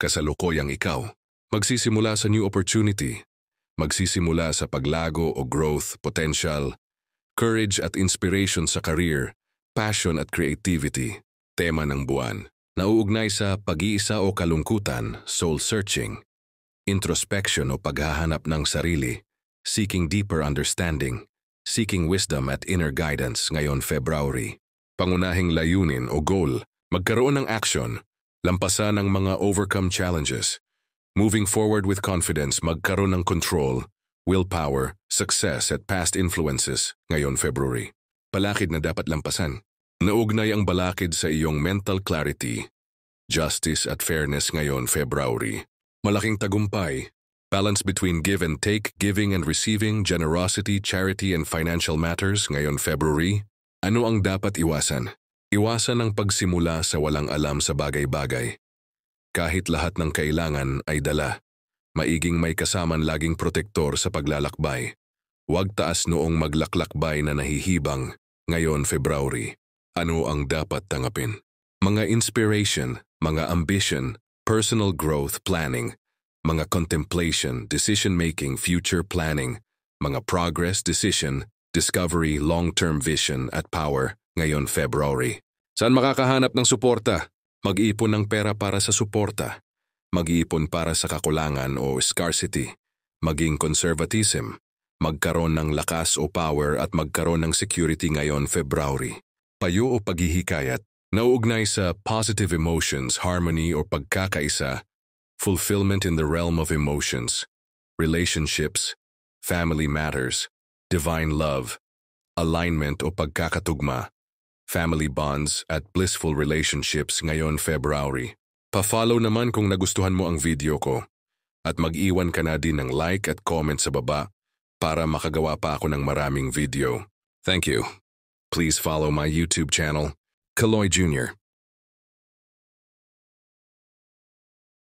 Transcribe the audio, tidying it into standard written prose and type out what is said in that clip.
kasalukuyang ikaw. Magsisimula sa new opportunity. Magsisimula sa paglago o growth, potential, courage at inspiration sa career, passion at creativity. Tema ng buwan. Nauugnay sa pag-iisa o kalungkutan, soul searching, introspection o paghahanap ng sarili, seeking deeper understanding, seeking wisdom at inner guidance ngayon February. Pangunahing layunin o goal, magkaroon ng action, lampasan ang mga overcome challenges, moving forward with confidence, magkaroon ng control, willpower, success at past influences ngayon February. Balakid na dapat lampasan. Nauugnay ang balakid sa iyong mental clarity, justice at fairness ngayon February. Malaking tagumpay, balance between give and take, giving and receiving, generosity, charity and financial matters ngayon February. Ano ang dapat iwasan? Iwasan ang pagsimula sa walang alam sa bagay-bagay. Kahit lahat ng kailangan ay dala, maiging may kasaman laging protektor sa paglalakbay. Huwag taas noong maglaklakbay na nahihibang ngayon February. Ano ang dapat tanggapin? Mga inspiration, mga ambition, personal growth planning, mga contemplation, decision-making, future planning, mga progress, decision, discovery, long-term vision at power ngayon February. Saan makakahanap ng suporta? Mag-iipon ng pera para sa suporta. Mag-iipon para sa kakulangan o scarcity. Maging conservatism. Magkaroon ng lakas o power at magkaroon ng security ngayon February. Payo o paghihikayat, nauugnay sa positive emotions, harmony o pagkakaisa, fulfillment in the realm of emotions, relationships, family matters, divine love, alignment o pagkakatugma, family bonds at blissful relationships ngayon February. Pa-follow naman kung nagustuhan mo ang video ko at mag-iwan ka na din ng like at comment sa baba para makagawa pa ako ng maraming video. Thank you. Please follow my YouTube channel, Kaloy Jr.